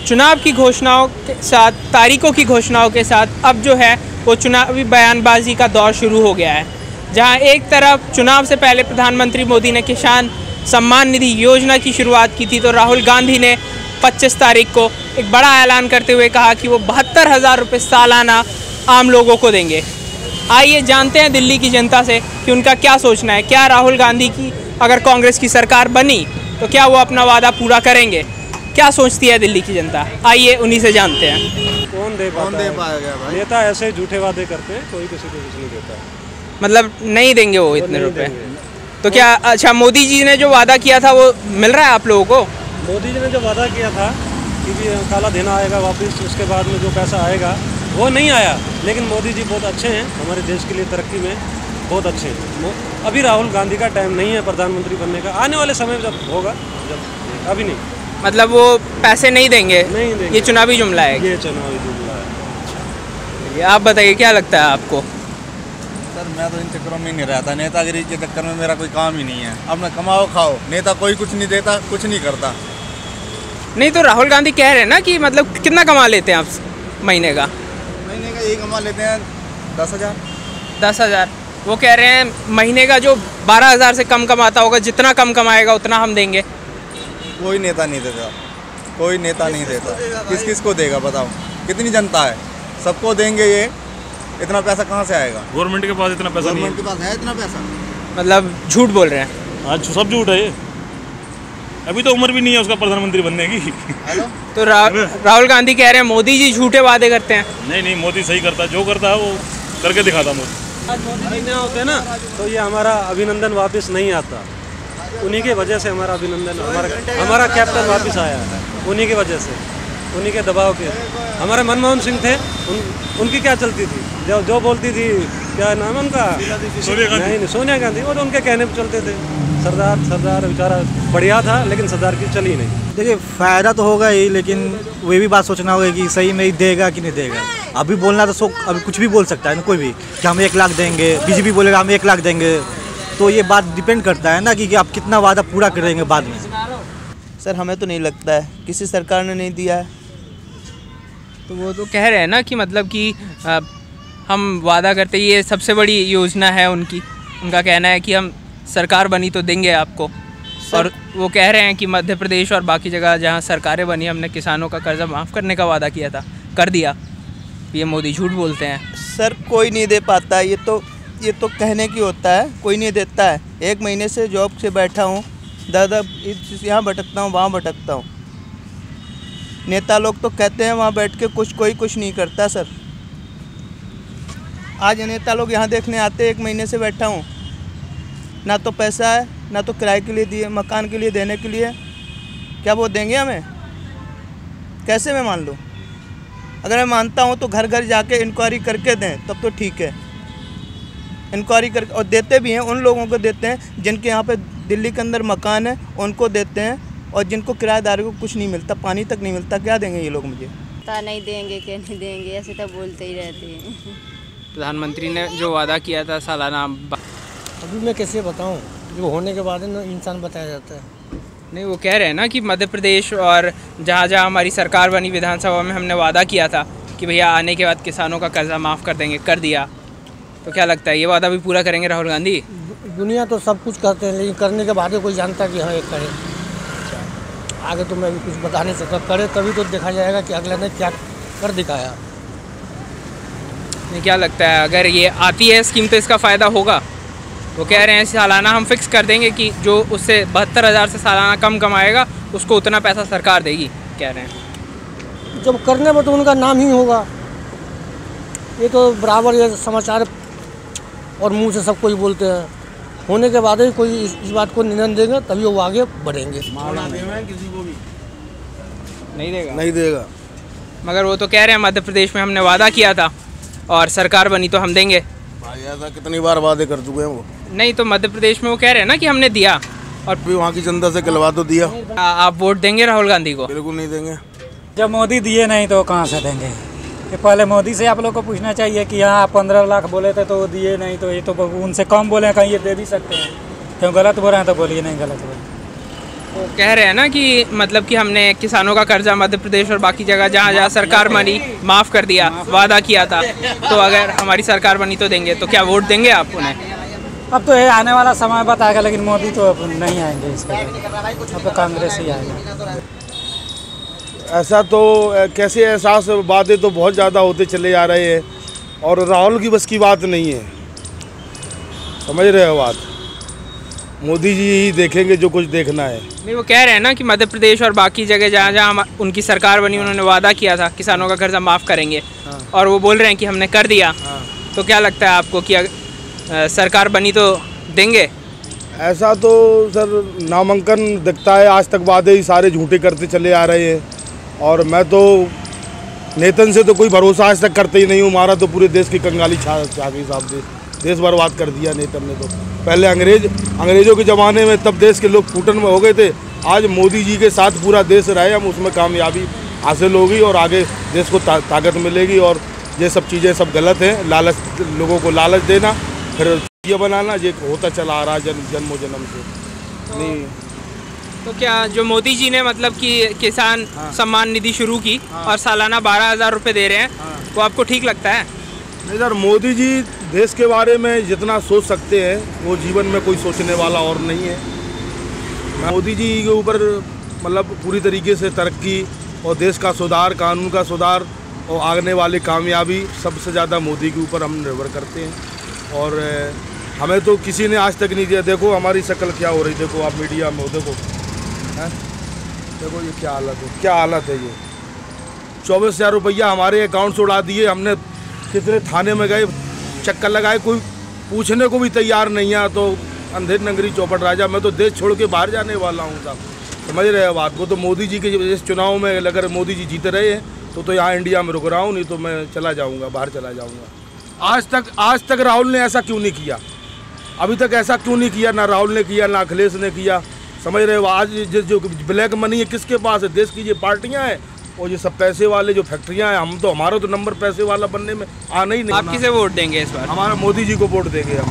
चुनाव की घोषणाओं के साथ, तारीखों की घोषणाओं के साथ अब जो है वो चुनावी बयानबाजी का दौर शुरू हो गया है, जहां एक तरफ चुनाव से पहले प्रधानमंत्री मोदी ने किसान सम्मान निधि योजना की शुरुआत की थी, तो राहुल गांधी ने 25 तारीख को एक बड़ा ऐलान करते हुए कहा कि वो 72,000 रुपये सालाना आम लोगों को देंगे। आइए जानते हैं दिल्ली की जनता से कि उनका क्या सोचना है। क्या राहुल गांधी की अगर कांग्रेस की सरकार बनी तो क्या वो अपना वादा पूरा करेंगे? क्या सोचती है दिल्ली की जनता? आइए उन्हीं से जानते हैं। कौन दे पाएगा भाई? नेता ऐसे झूठे वादे करते हैं, कोई किसी को कुछ नहीं देता। मतलब नहीं देंगे वो इतने रुपए? तो क्या अच्छा, मोदी जी ने जो वादा किया था वो मिल रहा है आप लोगों को? मोदी जी ने जो वादा किया था कि काला धन आएगा वापस, उसके बाद में जो पैसा आएगा वो नहीं आया। लेकिन मोदी जी बहुत अच्छे हैं, हमारे देश के लिए तरक्की में बहुत अच्छे हैं। अभी राहुल गांधी का टाइम नहीं है प्रधानमंत्री बनने का, आने वाले समय में जब होगा, जब अभी नहीं। मतलब वो पैसे नहीं देंगे? नहीं देंगे। ये चुनावी जुमला है? ये चुनावी जुमला है। ये आप बताइए क्या लगता है आपको? सर मैं तो इन चक्करों में नहीं रहता, नेतागिरी के चक्कर में मेरा कोई काम ही नहीं है। अब मैं कमाओ खाओ, नेता कोई कुछ नहीं देता, कुछ नहीं करता। नहीं तो राहुल गांधी कह रहे हैं ना कि मतलब कितना कमा लेते हैं आप महीने का? महीने का यही कमा लेते हैं 10,000। 10,000? वो कह रहे हैं महीने का जो 12,000 से कम कमाता होगा, जितना कम कमाएगा उतना हम देंगे। कोई नेता नहीं देता, कोई नेता नहीं देता। किस किस को देगा बताओ? कितनी जनता है, सबको देंगे ये? इतना पैसा कहाँ से आएगा? गवर्नमेंट के पास इतना पैसा नहीं है। गवर्नमेंट के पास है इतना पैसा? मतलब झूठ बोल रहे हैं? आज सब झूठ है ये। अभी तो उम्र भी नहीं है उसका प्रधानमंत्री बनने की। हेलो? तो राहुल गांधी कह रहे हैं मोदी जी झूठे वादे करते हैं। नहीं, मोदी सही करता है, जो करता है वो करके दिखाता मोदी। आज मोदी जी नहीं होते ना तो ये हमारा अभिनंदन वापस नहीं आता। उन्हीं की वजह से हमारा अभिनंदन, हमारा कैप्टन वापस आया है, उन्हीं की वजह से, उन्हीं के दबाव के। हमारे मनमोहन सिंह थे, उनकी क्या चलती थी? जो बोलती थी, क्या नाम उनका? सोनिया गांधी। वो तो उनके कहने पर चलते थे। सरदार बेचारा बढ़िया था, लेकिन सरदार की चली नहीं। देखिए फ़ायदा तो होगा ही, लेकिन वे भी बात सोचना होगा कि सही में देगा कि नहीं देगा। अभी बोलना तो अभी कुछ भी बोल सकता है ना कोई भी, कि हम 1 लाख देंगे, बीजेपी बोलेगा हम 1 लाख देंगे। तो ये बात डिपेंड करता है ना कि आप कितना वादा पूरा करेंगे बाद में। सर हमें तो नहीं लगता है, किसी सरकार ने नहीं दिया है। तो वो तो कह रहे हैं ना कि मतलब कि हम वादा करते, ये सबसे बड़ी योजना है उनकी। उनका कहना है कि हम सरकार बनी तो देंगे आपको। और वो कह रहे हैं कि मध्य प्रदेश और बाकी जगह जहाँ सरकारें बनी, हमने किसानों का कर्जा माफ़ करने का वादा किया था, कर दिया। ये मोदी झूठ बोलते हैं। सर कोई नहीं दे पाता, ये तो कहने की होता है, कोई नहीं देता है। 1 महीने से जॉब से बैठा हूँ, दादा यहाँ भटकता हूँ, वहाँ भटकता हूँ। नेता लोग तो कहते हैं वहाँ बैठ के कोई कुछ नहीं करता। सर आज नेता लोग यहाँ देखने आते, 1 महीने से बैठा हूँ, ना तो पैसा है, ना तो किराए के लिए दिए, मकान के लिए देने के लिए। क्या वो देंगे हमें? कैसे मैं मान लूँ? अगर मैं मानता हूँ तो घर घर जाके इंक्वायरी करके दें, तब तो ठीक है। इंक्वायरी कर, और देते भी हैं, उन लोगों को देते हैं जिनके यहाँ पे दिल्ली के अंदर मकान है, उनको देते हैं। और जिनको किराएदारों को कुछ नहीं मिलता, पानी तक नहीं मिलता, क्या देंगे ये लोग मुझे? पता नहीं देंगे क्या नहीं देंगे, ऐसे तो बोलते ही रहते हैं। प्रधानमंत्री ने जो वादा किया था सालाना, अभी मैं कैसे बताऊं? जो होने के बाद ना इंसान बताया जाता है। नहीं वो कह रहे हैं ना कि मध्य प्रदेश और जहाँ जहाँ हमारी सरकार बनी, विधानसभा में हमने वादा किया था कि भैया आने के बाद किसानों का कर्जा माफ़ कर देंगे, कर दिया। तो क्या लगता है ये वादा भी पूरा करेंगे राहुल गांधी? दुनिया तो सब कुछ करते हैं, लेकिन करने के बाद कोई जानता कि हाँ ये करे। आगे तो मैं भी कुछ बता नहीं सकता, करे तभी तो देखा जाएगा कि अगला ने क्या कर दिखाया। नहीं क्या लगता है अगर ये आती है स्कीम तो इसका फ़ायदा होगा? वो कह रहे हैं सालाना हम फिक्स कर देंगे कि जो उससे 72,000 से सालाना कम कमाएगा उसको उतना पैसा सरकार देगी, कह रहे हैं। जब करने में तो उनका नाम ही होगा। ये तो बराबर ये समाचार और मुंह से सब कोई बोलते हैं, होने के बाद ही कोई इस बात को निंदन देगा, तभी वो आगे बढ़ेंगे। किसी को भी नहीं देगा। मगर वो तो कह रहे हैं मध्य प्रदेश में हमने वादा किया था और सरकार बनी तो हम देंगे। भाई ऐसा कितनी बार वादे कर चुके हैं वो। नहीं तो मध्य प्रदेश में वो कह रहे हैं ना कि हमने दिया, और भी वहाँ की जनता से गलवा तो दिया। आप वोट देंगे राहुल गांधी को? बिल्कुल नहीं देंगे। जब मोदी दिए नहीं तो कहाँ से देंगे? कि पहले मोदी से आप लोग को पूछना चाहिए कि हाँ 15 लाख बोले थे तो वो दिए नहीं, तो ये तो उनसे कम बोले, कहीं ये दे भी सकते हैं। क्यों गलत बोल रहे हैं तो बोलिए नहीं गलत बोले। तो कह रहे हैं ना कि मतलब कि हमने किसानों का कर्जा मध्य प्रदेश और बाकी जगह जहाँ जहाँ सरकार बनी माफ़ कर दिया, वादा किया था, तो अगर हमारी सरकार बनी तो देंगे। तो क्या वोट देंगे आप उन्हें? अब तो ये आने वाला समय बताएगा, लेकिन मोदी तो अब नहीं आएंगे इसका, अब तो कांग्रेस ही आएगा। ऐसा तो कैसे एहसास, बातें तो बहुत ज़्यादा होते चले जा रहे हैं और राहुल की बस की बात नहीं है, समझ रहे हो बात। मोदी जी ही देखेंगे जो कुछ देखना है। नहीं, वो कह रहे हैं ना कि मध्य प्रदेश और बाकी जगह जहाँ जहाँ उनकी सरकार बनी उन्होंने वादा किया था किसानों का कर्जा माफ़ करेंगे, और वो बोल रहे हैं कि हमने कर दिया। तो क्या लगता है आपको कि सरकार बनी तो देंगे? ऐसा तो सर नामांकन दिखता है, आज तक वादे ही सारे झूठे करते चले आ रहे हैं और मैं तो नेतन से तो कोई भरोसा आज तक करते ही नहीं हूँ। हमारा तो पूरे देश की कंगाली छा गई साहब, देश बर्बाद कर दिया नेतन ने। तो पहले अंग्रेज़ों के ज़माने में तब देश के लोग फूटन में हो गए थे, आज मोदी जी के साथ पूरा देश रहे, हम उसमें कामयाबी हासिल होगी और आगे देश को ताकत मिलेगी। और ये सब चीज़ें सब गलत हैं, लालच, लोगों को लालच देना, फिर ये बनाना, ये होता चला आ रहा है जन्मों जन्म से। नहीं तो क्या जो मोदी जी ने मतलब कि किसान सम्मान निधि शुरू की और सालाना 12,000 रुपये दे रहे हैं, वो आपको ठीक लगता है? नहीं सर, मोदी जी देश के बारे में जितना सोच सकते हैं वो जीवन में कोई सोचने वाला और नहीं है। मोदी जी के ऊपर मतलब पूरी तरीके से तरक्की और देश का सुधार, कानून का सुधार और आने वाली कामयाबी सबसे ज़्यादा मोदी के ऊपर हम निर्भर करते हैं। और हमें तो किसी ने आज तक नहीं दिया। देखो हमारी शक्ल क्या हो रही, देखो आप मीडिया में हो, देखो है, देखो ये क्या हालत है, क्या हालत है। ये 24,000 रुपया हमारे अकाउंट से उड़ा दिए हमने। कितने थाने में गए, चक्कर लगाए, कोई पूछने को भी तैयार नहीं है। तो अंधेर नगरी चौपट राजा, मैं तो देश छोड़ के बाहर जाने वाला हूँ साहब, समझ रहे हैं बात को। तो मोदी जी के इस चुनाव में अगर मोदी जी जीते रहे हैं तो यहाँ इंडिया में रुक रहा हूँ, नहीं तो मैं चला जाऊँगा, बाहर चला जाऊँगा। आज तक राहुल ने ऐसा क्यों नहीं किया? अभी तक ऐसा क्यों नहीं किया? ना राहुल ने किया, ना अखिलेश ने किया, समझ रहे हो। आज जो ब्लैक मनी है किसके पास है? देश की ये पार्टियाँ हैं और ये सब पैसे वाले जो फैक्ट्रियाँ हैं। हम तो, हमारा तो नंबर पैसे वाला बनने में आना ही नहीं। आप किसे वोट देंगे इस बार? हमारा मोदी जी को वोट देंगे, हम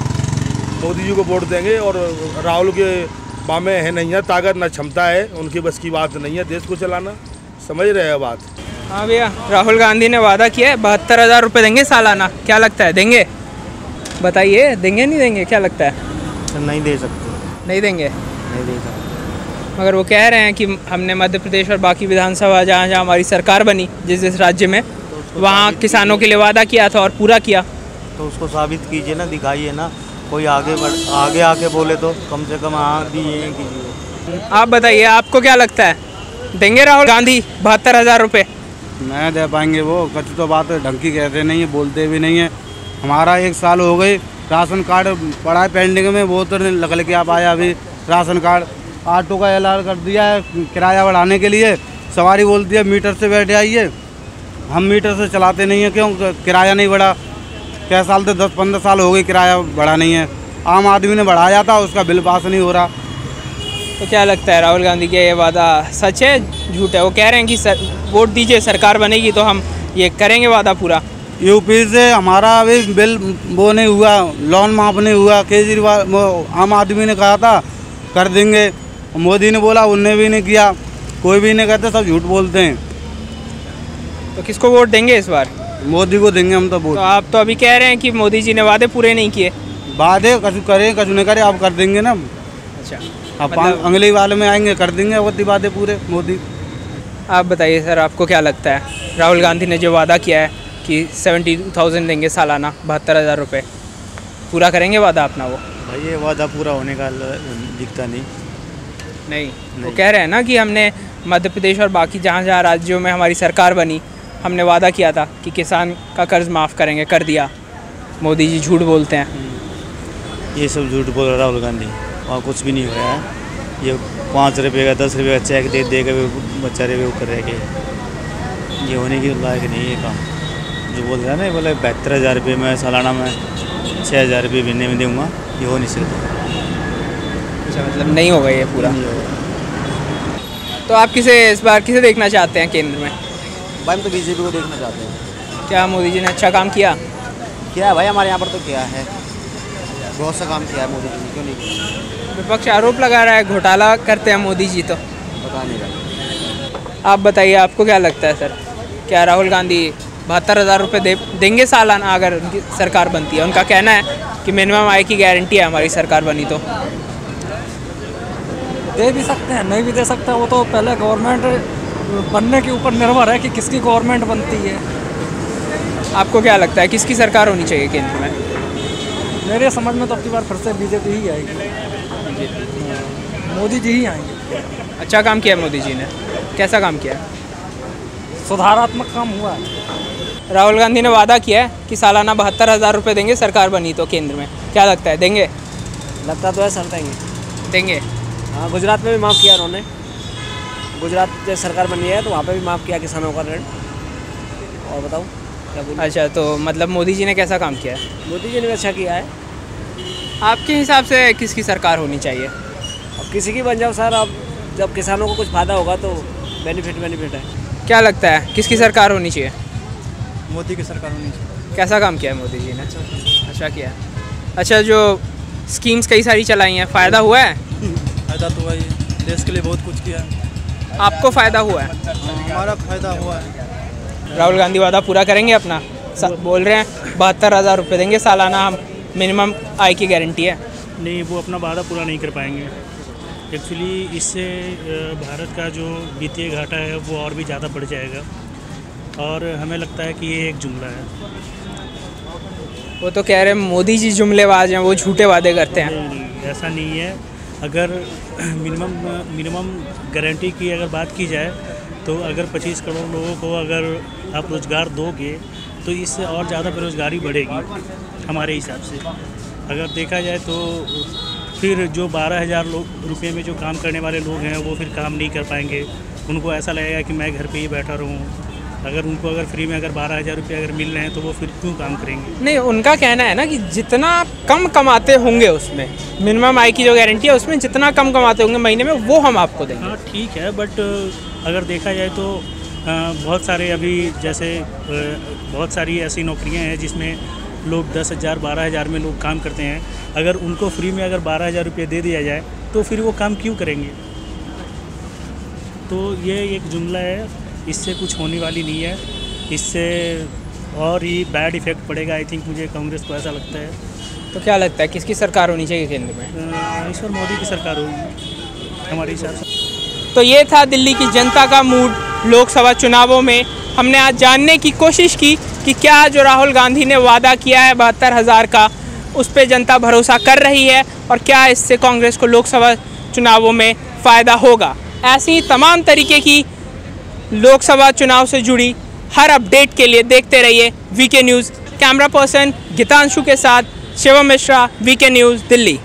मोदी जी को वोट देंगे। और राहुल के बामें है नहीं है ताकत, ना क्षमता है, उनकी बस की बात नहीं है देश को चलाना, समझ रहे हैं बात। हाँ भैया, राहुल गांधी ने वादा किया है 72,000 रुपये देंगे सालाना, क्या लगता है देंगे? बताइए, देंगे नहीं देंगे, क्या लगता है? नहीं दे सकते। नहीं देंगे? नहीं दे सकते। मगर वो कह रहे हैं कि हमने मध्य प्रदेश और बाकी विधानसभा जहाँ जहाँ हमारी सरकार बनी जिस राज्य में, वहाँ किसानों के लिए वादा किया था और पूरा किया। तो उसको साबित कीजिए ना, दिखाइए ना, कोई आगे आके बोले तो कम से कम हाँ भी ये कीजिए। आप बताइए, आपको क्या लगता है, देंगे राहुल गांधी 72,000 रुपये? नहीं दे पाएंगे वो, कुछ तो बात ढंग की कहते नहीं है, बोलते भी नहीं है। हमारा 1 साल हो गई, राशन कार्ड पड़ा है पेंडिंग में, वो तो निकल के आप आया अभी राशन कार्ड। ऑटो का ऐलान कर दिया है किराया बढ़ाने के लिए, सवारी बोलती है मीटर से बैठ आइए, हम मीटर से चलाते नहीं है, क्यों किराया नहीं बढ़ा? क्या साल तो 10-15 साल हो गए किराया बढ़ा नहीं है। आम आदमी ने बढ़ाया था, उसका बिल पास नहीं हो रहा। तो क्या लगता है राहुल गांधी का ये वादा सच है झूठ है? वो कह रहे हैं कि वोट दीजिए, सरकार बनेगी तो हम ये करेंगे वादा पूरा। यूपी से हमारा अभी बिल वो नहीं हुआ, लोन माफ नहीं हुआ। केजरीवाल आम आदमी ने कहा था कर देंगे, मोदी ने बोला, उनने भी नहीं किया, कोई भी नहीं कहते, सब झूठ बोलते हैं। तो किसको वोट देंगे इस बार? मोदी को देंगे हम तो वोट। तो आप तो अभी कह रहे हैं कि मोदी जी ने वादे पूरे नहीं किए। वादे कछु करें कछु नहीं करे, आप कर देंगे ना। अच्छा, आप मतलब अगले वाले में आएंगे, कर देंगे वादे पूरे मोदी। आप बताइए सर, आपको क्या लगता है राहुल गांधी ने जो वादा किया है कि 72,000 देंगे सालाना, 72,000 रुपये, पूरा करेंगे वादा अपना? वो भाई ये वादा पूरा होने का दिखता नहीं। वो कह रहे हैं ना कि हमने मध्य प्रदेश और बाकी जहाँ जहाँ राज्यों में हमारी सरकार बनी, हमने वादा किया था कि किसान का कर्ज माफ़ करेंगे, कर दिया। मोदी जी झूठ बोलते हैं। ये सब झूठ बोल रहा राहुल गांधी, और कुछ भी नहीं हुआ है। ये 5 रुपये का 10 रुपये का चेक दे देगा बेचारे वो कर रहे, ये होने की लायक नहीं है काम। जो बोल रहा है ना, बोले 72,000 रुपये में सालाना में 6,000 रुपये महीने में दूँगा, ये हो नहीं सकता। अच्छा, मतलब नहीं होगा ये पूरा? तो आप इस बार किसे देखना चाहते हैं केंद्र में? भाई हम तो बीजेपी को देखना चाहते हैं। क्या मोदी जी ने अच्छा काम किया? क्या है भाई, हमारे यहाँ पर तो क्या है, बहुत सा काम किया है मोदी जी ने, क्यों नहीं किया? विपक्ष आरोप लगा रहा है घोटाला करते हैं मोदी जी, तो पता नहीं रहा। आप बताइए, आपको क्या लगता है सर? क्या राहुल गांधी 72,000 रुपये देंगे सालाना अगर उनकी सरकार बनती है? उनका कहना है कि मिनिमम आय की गारंटी है हमारी सरकार बनी तो। दे भी सकते हैं, नहीं भी दे सकते, वो तो पहले गवर्नमेंट बनने के ऊपर निर्भर है कि किसकी गवर्नमेंट बनती है। आपको क्या लगता है किसकी सरकार होनी चाहिए केंद्र में? मेरे समझ में तो अब की बार फिर से बीजेपी ही आएगी, मोदी जी ही आएंगे। अच्छा काम किया मोदी जी ने, कैसा काम किया? सुधारात्मक काम हुआ है। राहुल गांधी ने वादा किया है कि सालाना 72,000 रुपये देंगे सरकार बनी तो केंद्र में, क्या लगता है देंगे? लगता तो है सर देंगे। हाँ, गुजरात में भी माफ़ किया उन्होंने। गुजरात जब सरकार बनी है तो वहाँ पे भी माफ़ किया किसानों का ऋण। और बताओ क्या बोलूं? अच्छा, तो मतलब मोदी जी ने कैसा काम किया है? मोदी जी ने भी अच्छा किया है। आपके हिसाब से किसकी सरकार होनी चाहिए? अब किसी की बन जाओ सर, अब जब किसानों को कुछ फ़ायदा होगा तो बेनिफिट है। क्या लगता है किसकी सरकार होनी चाहिए? मोदी की सरकार होनी चाहिए। कैसा काम किया है मोदी जी ने? अच्छा किया। अच्छा, जो स्कीम्स कई सारी चलाई हैं, फ़ायदा हुआ है? फ़ायदा तो हुआ, ये देश के लिए बहुत कुछ किया है। आपको फ़ायदा हुआ है? हमारा फ़ायदा हुआ है। राहुल गांधी वादा पूरा करेंगे अपना? बोल रहे हैं 72,000 रुपये देंगे सालाना, हम मिनिमम आय की गारंटी है। नहीं, वो अपना वादा पूरा नहीं कर पाएंगे। एक्चुअली इससे भारत का जो वित्तीय घाटा है वो और भी ज़्यादा बढ़ जाएगा, और हमें लगता है कि ये एक जुमला है। वो तो कह रहे हैं मोदी जी जुमलेबाज हैं, वो झूठे वादे करते हैं। नहीं, ऐसा नहीं है। अगर मिनिमम गारंटी की अगर बात की जाए तो अगर 25 करोड़ लोगों को अगर आप रोज़गार दोगे तो इससे और ज़्यादा बेरोज़गारी बढ़ेगी हमारे हिसाब से। अगर देखा जाए तो फिर जो 12,000 रुपये में जो काम करने वाले लोग हैं वो फिर काम नहीं कर पाएंगे। उनको ऐसा लगेगा कि मैं घर पे ही बैठा रहूँ। अगर उनको अगर फ्री में अगर 12,000 रुपये अगर मिल रहे हैं तो वो फिर क्यों काम करेंगे? नहीं, उनका कहना है ना कि जितना कम कमाते होंगे उसमें, मिनिमम आय की जो गारंटी है उसमें जितना कम कमाते होंगे महीने में वो हम आपको देंगे। हाँ ठीक है, बट अगर देखा जाए तो बहुत सारे अभी जैसे बहुत सारी ऐसी नौकरियां हैं जिसमें लोग 10,000 12,000 में लोग काम करते हैं। अगर उनको फ्री में अगर 12,000 रुपये दे दिया जाए तो फिर वो काम क्यों करेंगे? तो ये एक जुमला है, इससे कुछ होने वाली नहीं है। इससे और ही बैड इफ़ेक्ट पड़ेगा। आई थिंक मुझे कांग्रेस को ऐसा लगता है। तो क्या लगता है किसकी सरकार होनी चाहिए केंद्र में? इस बार मोदी की सरकार होगी हमारे हिसाब से। तो ये था दिल्ली की जनता का मूड लोकसभा चुनावों में। हमने आज जानने की कोशिश की कि क्या जो राहुल गांधी ने वादा किया है 72,000 का, उस पर जनता भरोसा कर रही है और क्या इससे कांग्रेस को लोकसभा चुनावों में फ़ायदा होगा। ऐसी तमाम तरीके की लोकसभा चुनाव से जुड़ी हर अपडेट के लिए देखते रहिए वीके न्यूज़। कैमरा पर्सन गीतांशु के साथ शिवम मिश्रा, वीके न्यूज़, दिल्ली।